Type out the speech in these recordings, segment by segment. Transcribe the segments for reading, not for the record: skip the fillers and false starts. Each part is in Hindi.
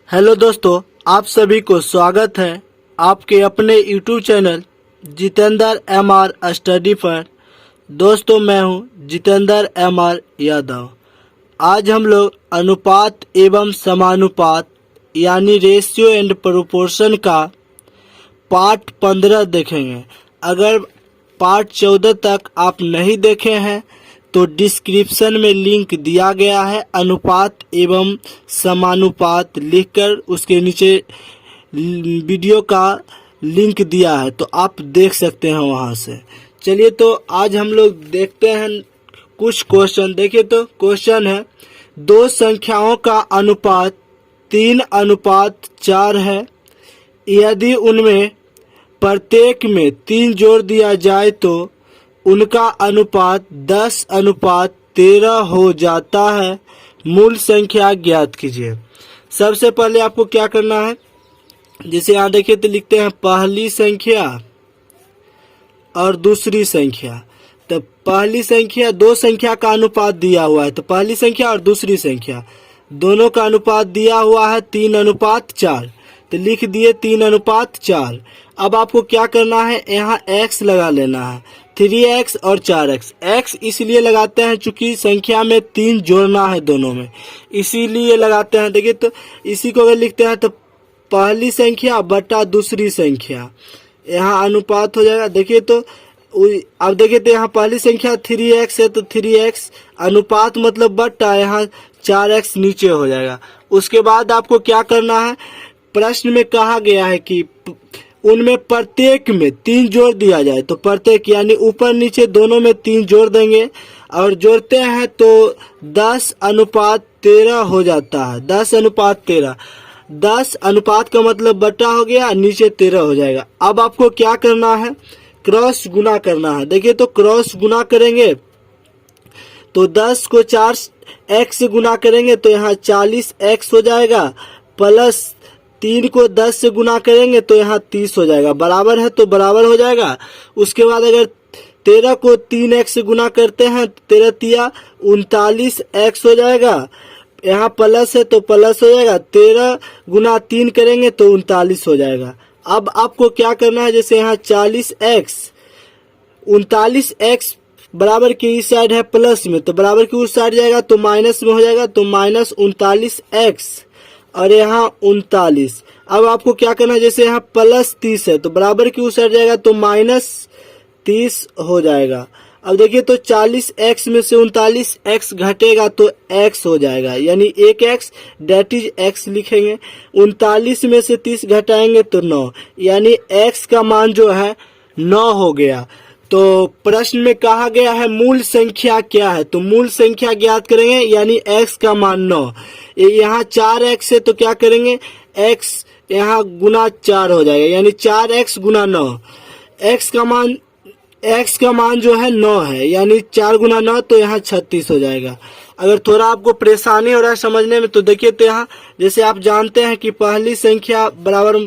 हेलो दोस्तों, आप सभी को स्वागत है आपके अपने YouTube channel Jitendra MR study पर। दोस्तों, मैं हूं जितेंद्र MR यादव। आज हम लोग अनुपात एवं समानुपात यानी रेशियो एंड प्रोपोर्शन का पार्ट 15 देखेंगे। अगर पार्ट 14 तक आप नहीं देखे हैं तो डिस्क्रिप्शन में लिंक दिया गया है, अनुपात एवं समानुपात लिखकर उसके नीचे वीडियो का लिंक दिया है, तो आप देख सकते हैं वहां से। चलिए, तो आज हम लोग देखते हैं कुछ क्वेश्चन। देखिए, तो क्वेश्चन है, दो संख्याओं का अनुपात 3:4 है। यदि उनमें प्रत्येक में 3 जोड़ दिया जाए तो उनका अनुपात 10:13 हो जाता है। मूल संख्या ज्ञात कीजिए। सबसे पहले आपको क्या करना है, जैसे यहाँ देखिए तो लिखते हैं पहली संख्या और दूसरी संख्या। तो पहली संख्या, दो संख्या का अनुपात दिया हुआ है, तो पहली संख्या और दूसरी संख्या दोनों का अनुपात दिया हुआ है 3:4, तो लिख दिए 3:4। अब आपको क्या करना है, यहाँ x लगा लेना है, 3x और 4x। x इसलिए लगाते हैं चूंकि संख्या में 3 जोड़ना है दोनों में, इसीलिए लगाते हैं। देखिए, तो इसी को अगर लिखते हैं तो पहली संख्या बटा दूसरी संख्या, यहाँ अनुपात हो जाएगा। देखिए, तो अब देखिए तो यहाँ पहली संख्या 3x है, तो 3x अनुपात मतलब बटा, यहाँ 4x नीचे हो जाएगा। उसके बाद आपको क्या करना है, प्रश्न में कहा गया है कि उनमें प्रत्येक में 3 जोड़ दिया जाए, तो प्रत्येक यानी ऊपर नीचे दोनों में 3 जोड़ देंगे और जोड़ते हैं तो 10:13 हो जाता है। 10:13, 10 अनुपात का मतलब बटा हो गया, नीचे 13 हो जाएगा। अब आपको क्या करना है, क्रॉस गुना करना है। देखिए, तो क्रॉस गुना करेंगे तो 10 को 4x से गुना करेंगे तो यहाँ 40x हो जाएगा, प्लस 3 को 10 से गुना करेंगे तो यहाँ 30 हो जाएगा। बराबर है तो बराबर हो जाएगा। उसके बाद अगर 13 को 3x से गुना करते हैं, 13 तिया 39x हो जाएगा। यहाँ प्लस है तो प्लस हो जाएगा, 13 गुना 3 करेंगे तो 39 हो जाएगा। अब आपको क्या करना है, जैसे यहाँ 40x, 39x बराबर की इस साइड है प्लस में, तो बराबर की उस साइड जाएगा तो माइनस में हो जाएगा, तो -39x और यहाँ 39। अब आपको क्या करना है, जैसे यहाँ प्लस 30 है तो बराबर की उस साइड जाएगा तो -30 हो जाएगा। अब देखिए, तो 40x में से 39x घटेगा तो x हो जाएगा, यानी 1x डेट इज x लिखेंगे। 39 में से 30 घटाएंगे तो 9, यानी x का मान जो है 9 हो गया। तो प्रश्न में कहा गया है मूल संख्या क्या है, तो मूल संख्या ज्ञात करेंगे, यानी x का मान 9। यहाँ 4x है तो क्या करेंगे, x यहाँ गुना 4 हो जाएगा, यानी 4x गुना 9। x का मान जो है 9 है, यानी 4 गुना 9 तो यहाँ 36 हो जाएगा। अगर थोड़ा आपको परेशानी हो रहा है समझने में तो देखिए, तो यहाँ जैसे आप जानते हैं कि पहली संख्या बराबर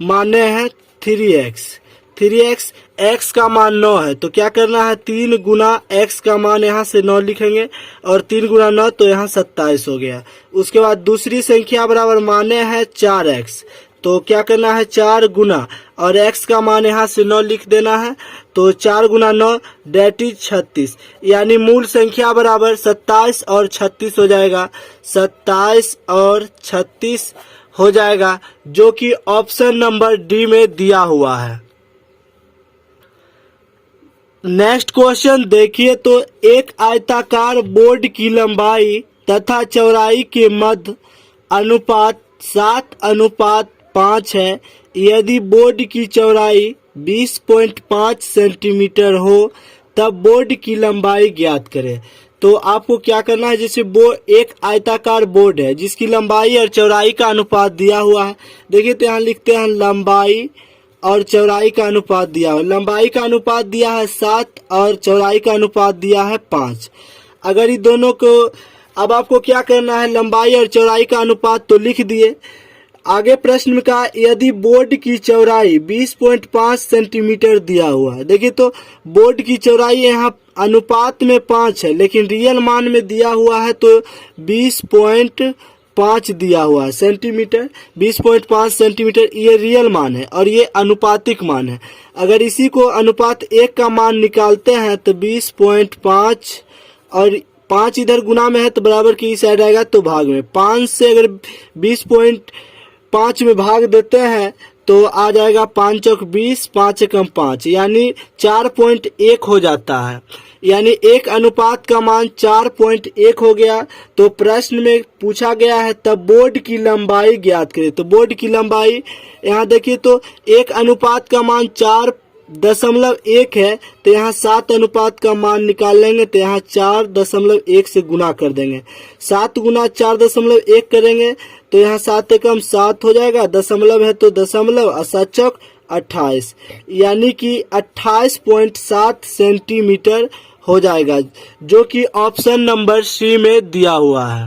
माने हैं 3x, x का मान 9 है तो क्या करना है, 3 गुना x का मान यहाँ से 9 लिखेंगे और 3 गुना 9 तो यहाँ 27 हो गया। उसके बाद दूसरी संख्या बराबर माने है 4x, तो क्या करना है, 4 गुना और x का मान यहाँ से 9 लिख देना है, तो 4 गुना 9 डेट इज 36, यानी मूल संख्या बराबर 27 और 36 हो जाएगा। 27 और 36 हो जाएगा, जो कि ऑप्शन नंबर डी में दिया हुआ है। नेक्स्ट क्वेश्चन देखिए, तो एक आयताकार बोर्ड की लंबाई तथा चौड़ाई के मध्य अनुपात 7:5 है। यदि बोर्ड की चौड़ाई 20.5 सेंटीमीटर हो तब बोर्ड की लंबाई ज्ञात करें। तो आपको क्या करना है, जैसे एक आयताकार बोर्ड है जिसकी लंबाई और चौड़ाई का अनुपात दिया हुआ है। देखिए, तो यहाँ लिखते हैं लंबाई और चौड़ाई का अनुपात दिया है। लंबाई का अनुपात दिया है 7 और चौड़ाई का अनुपात दिया है 5। अगर ये दोनों को, अब आपको क्या करना है, लंबाई और चौड़ाई का अनुपात तो लिख दिए। आगे प्रश्न में कहा यदि बोर्ड की चौड़ाई 20.5 सेंटीमीटर दिया हुआ है। देखिए, तो बोर्ड की चौड़ाई यहाँ अनुपात में 5 है, लेकिन रियल मान में दिया हुआ है तो 20.5 20.5 दिया हुआ है सेंटीमीटर, 20.5 सेंटीमीटर ये रियल मान है और ये अनुपातिक मान है। अगर इसी को अनुपात 1 का मान निकालते हैं तो 20.5 और 5 इधर गुना में है तो बराबर की साइड आएगा तो भाग में, 5 से अगर 20.5 में भाग देते हैं तो आ जाएगा 5 चौक 20, 5 एकम 5 यानी 4.1 हो जाता है। यानी एक अनुपात का मान 4.1 हो गया। तो प्रश्न में पूछा गया है तब बोर्ड की लंबाई ज्ञात करें। तो बोर्ड की लंबाई यहाँ देखिए तो एक अनुपात का मान 4.1 है तो यहाँ 7 अनुपात का मान निकाल लेंगे तो यहाँ 4.1 से गुना कर देंगे। 7 गुना 4.1 करेंगे तो यहाँ 7 एकम 7 हो जाएगा, दशमलव है तो दशमलव और 7 चौक 28 यानी कि 28.7 सेंटीमीटर हो जाएगा, जो कि ऑप्शन नंबर सी में दिया हुआ है।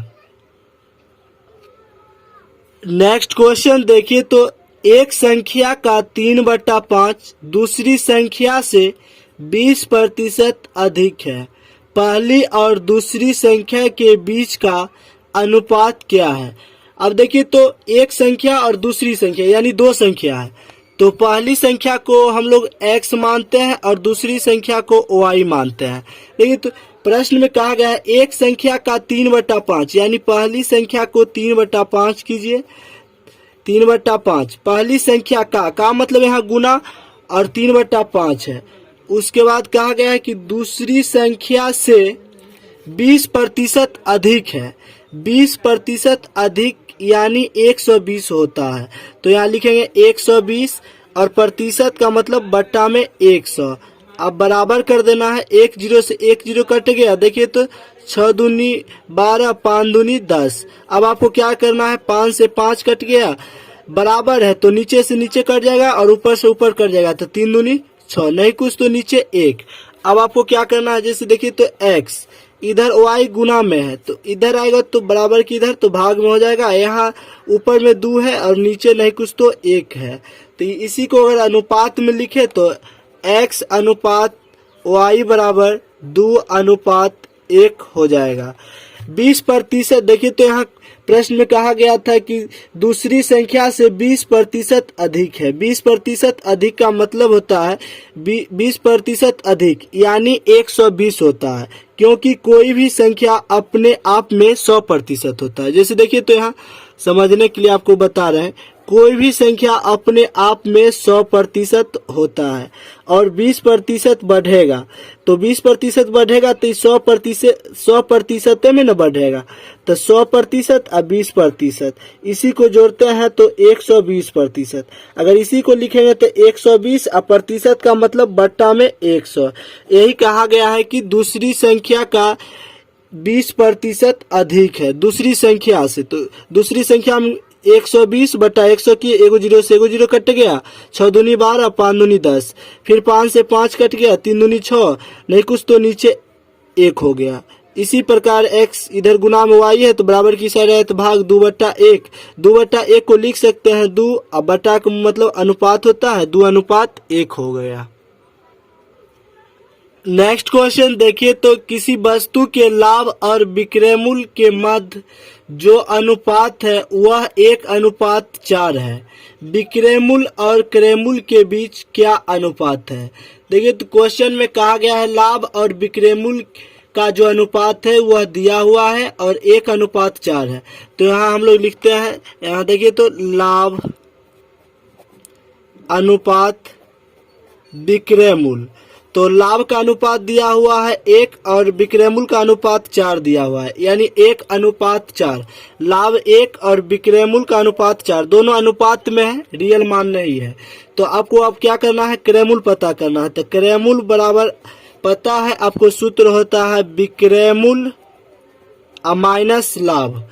नेक्स्ट क्वेश्चन देखिए तो एक संख्या का 3/5 दूसरी संख्या से 20% अधिक है, पहली और दूसरी संख्या के बीच का अनुपात क्या है। अब देखिए तो एक संख्या और दूसरी संख्या यानी दो संख्या है, तो पहली संख्या को हम लोग x मानते हैं और दूसरी संख्या को y मानते हैं। देखिए तो प्रश्न में कहा गया है एक संख्या का 3/5 यानी पहली संख्या को 3/5 कीजिए, 3/5 पहली संख्या का मतलब यहाँ गुना और 3/5 है। उसके बाद कहा गया है कि दूसरी संख्या से 20% अधिक है, 20% अधिक यानी 120 होता है। तो यहाँ लिखेंगे 120 और प्रतिशत का मतलब बट्टा में 100। अब बराबर कर देना है, 1 0 से 1 0 कट गया। देखिए तो 6 दूनी 12, 5 दूनी 10। अब आपको क्या करना है, 5 से 5 कट गया, बराबर है तो नीचे से नीचे कट जाएगा और ऊपर से ऊपर कट जाएगा, तो 3 दूनी 6, नहीं कुछ तो नीचे 1। अब आपको क्या करना है, जैसे देखिए तो x इधर y गुना में है तो इधर आएगा तो बराबर की इधर तो भाग में हो जाएगा। यहाँ ऊपर में 2 है और नीचे नहीं कुछ तो 1 है, तो इसी को अगर अनुपात में लिखे तो x अनुपात y बराबर 2:1 हो जाएगा। 20% देखिए तो यहाँ प्रश्न में कहा गया था कि दूसरी संख्या से 20% अधिक है। 20% अधिक का मतलब होता है 20% अधिक यानी 120 होता है, क्योंकि कोई भी संख्या अपने आप में 100% होता है। जैसे देखिए तो यहाँ समझने के लिए आपको बता रहे हैं, कोई भी संख्या अपने आप में 100% होता है और 20% बढ़ेगा तो 20% बढ़ेगा तो 100% में न बढ़ेगा, तो 100% और 20% इसी को जोड़ते हैं तो 120%। अगर इसी को लिखेंगे तो 120 और प्रतिशत का मतलब बट्टा में 100। यही कहा गया है कि दूसरी संख्या का 20% अधिक है दूसरी संख्या से। तो दूसरी संख्या में 120 बटा 100 की 1 0 से 1 0 कट गया, 6 दूनी 12, 5 दूनी 10, फिर 5 से 5 कट गया, 3 दूनी 6, नहीं कुछ तो नीचे 1 हो गया। इसी प्रकार x इधर गुना में y है तो बराबर की साइड है तो भाग 2/1। 2/1 को लिख सकते हैं 2 और बटा का मतलब अनुपात होता है, 2:1 हो गया। नेक्स्ट क्वेश्चन देखिए तो किसी वस्तु के लाभ और विक्रय मूल्य के मध्य जो अनुपात है वह 1:4 है। विक्रय मूल्य और क्रय मूल्य के बीच क्या अनुपात है। देखिए तो क्वेश्चन में कहा गया है लाभ और विक्रय मूल्य का जो अनुपात है वह दिया हुआ है और 1:4 है। तो यहाँ हम लोग लिखते हैं, यहाँ देखिए तो लाभ अनुपात विक्रय मूल्य, तो लाभ का अनुपात दिया हुआ है 1 और विक्रय मूल्य का अनुपात 4 दिया हुआ है, यानी 1:4। लाभ 1 और विक्रय मूल्य का अनुपात 4, दोनों अनुपात में है, रियल मान नहीं है। तो आपको अब क्या करना है, क्रय मूल्य पता करना है। तो क्रय मूल्य बराबर पता है आपको, सूत्र होता है विक्रय मूल्य माइनस लाभ,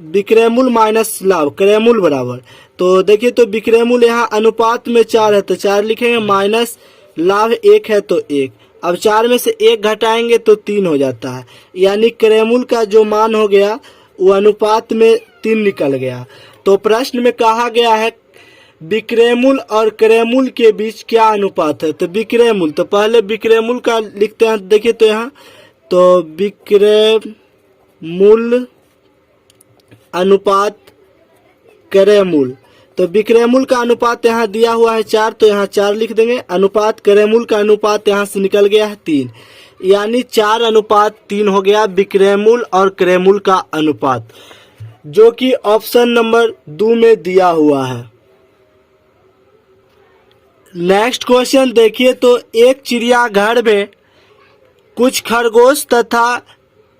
विक्रय मूल्य माइनस लाभ, क्रय मूल्य बराबर। तो देखिए तो विक्रय मूल्य यहाँ अनुपात में 4 है तो 4 लिखेंगे, माइनस लाभ 1 है तो 1। अब 4 में से 1 घटाएंगे तो 3 हो जाता है, यानी क्रय मूल्य का जो मान हो गया वो अनुपात में 3 निकल गया। तो प्रश्न में कहा गया है विक्रय मूल्य और क्रय मूल्य के बीच क्या अनुपात है। तो विक्रय मूल्य, तो पहले विक्रय मूल्य का लिखते हैं। देखिए तो यहाँ तो विक्रय मूल्य अनुपात करेमूल। तो विक्रयमूल का अनुपात यहाँ दिया हुआ है 4, तो यहाँ 4 लिख देंगे। अनुपात करेमूल का अनुपात यहाँ से निकल गया है 3, यानी 4:3 हो गया विक्रयमूल और करेमूल का अनुपात, जो कि ऑप्शन नंबर 2 में दिया हुआ है। नेक्स्ट क्वेश्चन देखिए, तो एक चिड़ियाघर में कुछ खरगोश तथा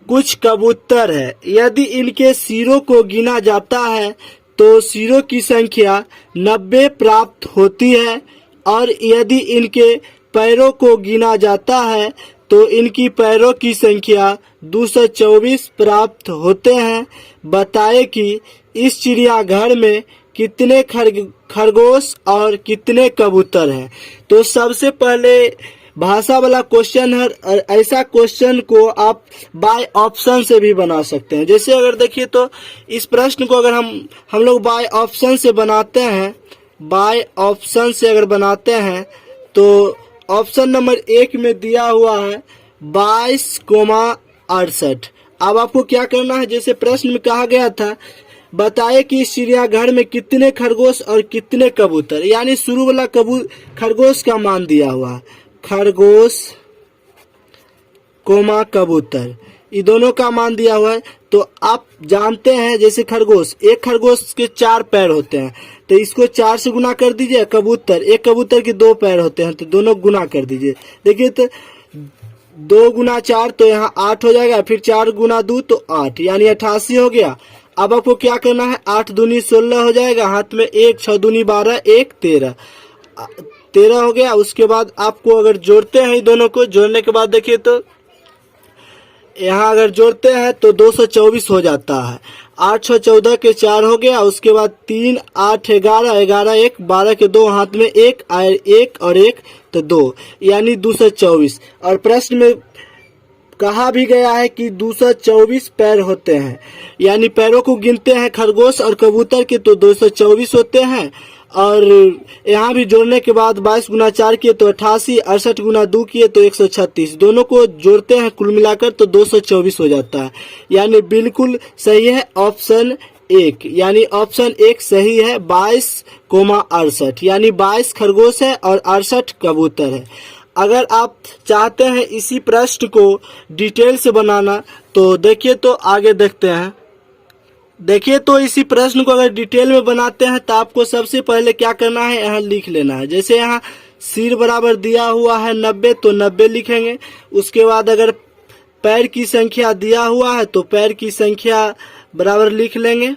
कुछ कबूतर है। यदि इनके सिरों को गिना जाता है तो सिरों की संख्या 90 प्राप्त होती है, और यदि इनके पैरों को गिना जाता है तो इनकी पैरों की संख्या 224 प्राप्त होते हैं। बताएं कि इस चिड़ियाघर में कितने खरगोश और कितने कबूतर हैं। तो सबसे पहले भाषा वाला क्वेश्चन है, और ऐसा क्वेश्चन को आप बाय ऑप्शन से भी बना सकते हैं। जैसे अगर देखिए, तो इस प्रश्न को अगर हम लोग बाय ऑप्शन से बनाते हैं, बाय ऑप्शन से अगर बनाते हैं तो ऑप्शन नंबर 1 में दिया हुआ है 22,68। अब आपको क्या करना है, जैसे प्रश्न में कहा गया था, बताए कि इस चिड़ियाघर में कितने खरगोश और कितने कबूतर, यानी शुरू वाला खरगोश का मान दिया हुआ है, खरगोश कोमा कबूतर, ये दोनों का मान दिया हुआ है। तो आप जानते हैं, जैसे खरगोश, एक खरगोश के 4 पैर होते हैं, तो इसको 4 से गुना कर दीजिए। कबूतर, एक कबूतर के 2 पैर होते हैं, तो दोनों गुना कर दीजिए। देखिए, तो 2 गुना 4 तो यहाँ 8 हो जाएगा, फिर 4 गुना 2 तो 8, यानी 88 हो गया। अब आपको क्या करना है, 8 दूनी 16 हो जाएगा, हाथ में 1, 6 दूनी 12, 1 13 हो गया। उसके बाद आपको अगर जोड़ते हैं, इन दोनों को जोड़ने के बाद देखिए, तो यहाँ अगर जोड़ते हैं तो 224 हो जाता है। 8 6 14 के 4 हो गया। उसके बाद 3 8 11 11 1 12 के 2, हाथ में 1 और 1 तो 2, यानी 224। और प्रश्न में कहा भी गया है कि 224 पैर होते हैं, यानी पैरों को गिनते हैं खरगोश और कबूतर के तो 224 होते हैं। और यहाँ भी जोड़ने के बाद 22 गुना 4 किए तो 88, 68 गुना 2 किए तो 136, दोनों को जोड़ते हैं कुल मिलाकर तो 224 हो जाता है। यानी बिल्कुल सही है ऑप्शन 1, यानी ऑप्शन 1 सही है। 22,68 यानी 22 खरगोश है और 68 कबूतर है। अगर आप चाहते हैं इसी प्रश्न को डिटेल से बनाना तो देखिए, तो आगे देखते हैं। देखिए, तो इसी प्रश्न को अगर डिटेल में बनाते हैं तो आपको सबसे पहले क्या करना है, यहाँ लिख लेना है। जैसे यहाँ सिर बराबर दिया हुआ है 90, तो 90 लिखेंगे। उसके बाद अगर पैर की संख्या दिया हुआ है तो पैर की संख्या बराबर लिख लेंगे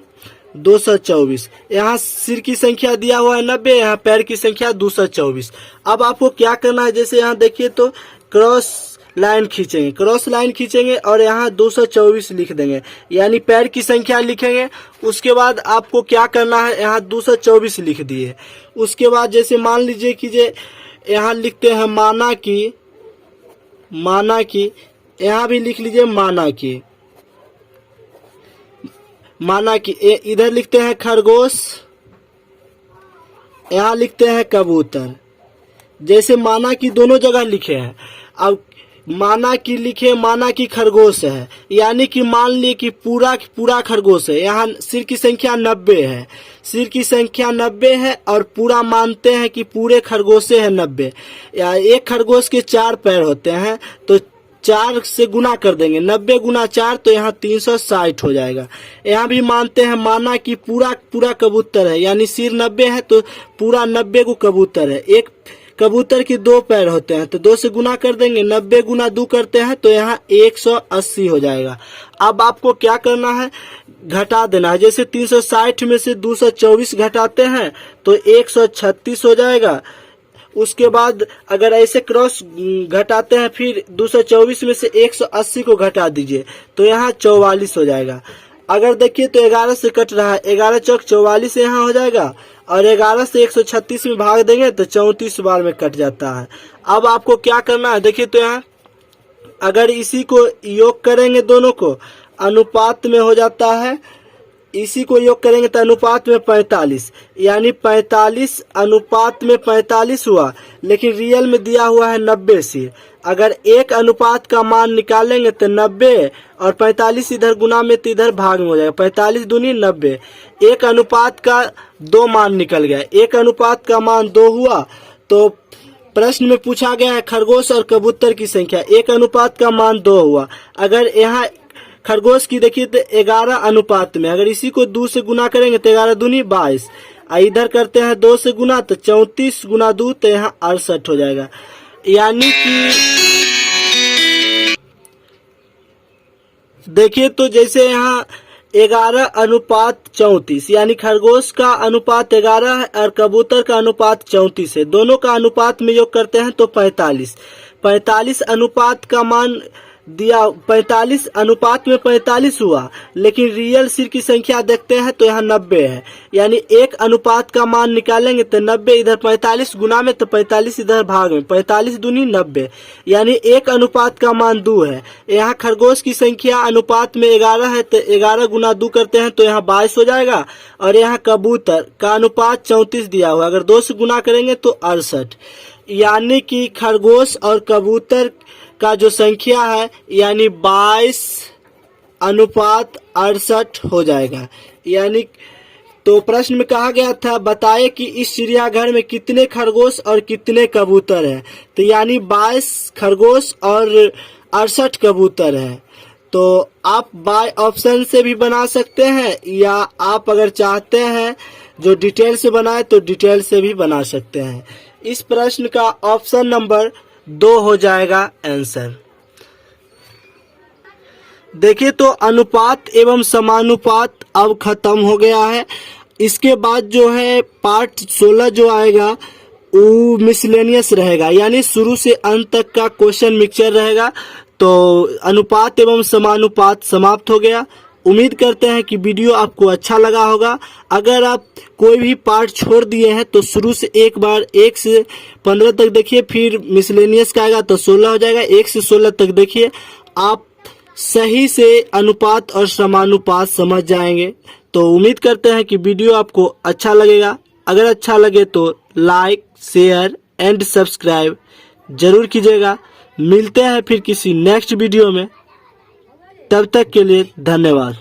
224। यहाँ सिर की संख्या दिया हुआ है 90, यहाँ पैर की संख्या 224। अब आपको क्या करना है, जैसे यहाँ देखिए, तो क्रॉस लाइन खींचेंगे और यहाँ 224 लिख देंगे, यानी पैर की संख्या लिखेंगे। उसके बाद आपको क्या करना है, यहाँ 224 लिख दिए। उसके बाद जैसे मान लीजिए कि यहाँ लिखते हैं माना की, यहाँ भी लिख लीजिए माना की, इधर लिखते हैं खरगोश, यहाँ लिखते हैं कबूतर। जैसे माना की दोनों जगह लिखे हैं। अब माना की लिखे, माना की खरगोश है, यानी कि मान लिए कि पूरा खरगोश है। यहाँ सिर की संख्या 90 है, सिर की संख्या 90 है और पूरा मानते हैं कि पूरे खरगोशे हैं 90। या एक खरगोश के 4 पैर होते हैं तो 4 से गुना कर देंगे, 90 गुना 4 तो यहाँ 360 हो जाएगा। यहाँ भी मानते हैं माना कि पूरा कबूतर है, यानी सिर 90 है तो पूरा 90 को कबूतर है। एक कबूतर के 2 पैर होते हैं तो 2 से गुना कर देंगे, 90 गुना 2 करते हैं तो यहाँ 180 हो जाएगा। अब आपको क्या करना है, घटा देना है। जैसे 360 में से 224 घटाते हैं तो 136 हो जाएगा। उसके बाद अगर ऐसे क्रॉस घटाते हैं, फिर 224 में से 180 को घटा दीजिए तो यहाँ 44 हो जाएगा। अगर देखिए तो 11 से कट रहा है, 11 चौक 44 यहाँ हो जाएगा और 11 से 136 में भाग देंगे तो 34 बार में कट जाता है। अब आपको क्या करना है, देखिए तो यहाँ अगर इसी को योग करेंगे दोनों को अनुपात में हो जाता है इसी को योग करेंगे तो अनुपात में 45, यानी 45 अनुपात में 45 हुआ, लेकिन रियल में दिया हुआ है 90 से। अगर एक अनुपात का मान निकालेंगे तो 90 और 45 इधर गुना में तो इधर भाग में हो जाएगा, 45 दूनी 90। एक अनुपात का 2 मान निकल गया, एक अनुपात का मान 2 हुआ। तो प्रश्न में पूछा गया है खरगोश और कबूतर की संख्या, एक अनुपात का मान 2 हुआ। अगर यहाँ खरगोश की देखिए तो 11 अनुपात में, अगर इसी को 2 से गुना करेंगे तो 11 दूनी 22, इधर करते हैं 2 से गुना तो 34 गुना 2 तो यहाँ 68 हो जाएगा। यानी कि देखिए तो जैसे यहाँ 11 अनुपात 34, यानी खरगोश का अनुपात 11 है और कबूतर का अनुपात 34 है। दोनों का अनुपात में योग करते हैं तो 45। 45 अनुपात का मान दिया, 45 अनुपात में 45 हुआ, लेकिन रियल सिर की संख्या देखते हैं तो यहाँ 90 है। यानी एक अनुपात का मान निकालेंगे तो 90 इधर 45 गुना में तो 45 इधर भाग में, 45 दूनी 90, यानी एक अनुपात का मान 2 है। यहाँ खरगोश की संख्या अनुपात में 11 है तो 11 गुना 2 करते हैं तो यहाँ 22 हो जाएगा। और यहाँ कबूतर का अनुपात 34 दिया हुआ, अगर 2 से गुना करेंगे तो 68। यानी कि खरगोश और कबूतर का जो संख्या है यानी 22 अनुपात 68 हो जाएगा। यानी तो प्रश्न में कहा गया था बताए कि इस चिड़ियाघर में कितने खरगोश और कितने कबूतर हैं, तो यानी 22 खरगोश और 68 कबूतर हैं। तो आप बाय ऑप्शन से भी बना सकते हैं, या आप अगर चाहते हैं जो डिटेल से बनाए तो डिटेल से भी बना सकते हैं। इस प्रश्न का ऑप्शन नंबर 2 हो जाएगा आंसर। देखिए तो अनुपात एवं समानुपात अब खत्म हो गया है। इसके बाद जो है पार्ट 16 जो आएगा वो मिसलेनियस रहेगा, यानी शुरू से अंत तक का क्वेश्चन मिक्सचर रहेगा। तो अनुपात एवं समानुपात समाप्त हो गया। उम्मीद करते हैं कि वीडियो आपको अच्छा लगा होगा। अगर आप कोई भी पार्ट छोड़ दिए हैं तो शुरू से एक बार 1 से 15 तक देखिए, फिर मिसलेनियस का आएगा तो 16 हो जाएगा, 1 से 16 तक देखिए, आप सही से अनुपात और समानुपात समझ जाएंगे। तो उम्मीद करते हैं कि वीडियो आपको अच्छा लगेगा। अगर अच्छा लगे तो लाइक, शेयर एंड सब्सक्राइब जरूर कीजिएगा। मिलते हैं फिर किसी नेक्स्ट वीडियो में, तब तक के लिए धन्यवाद।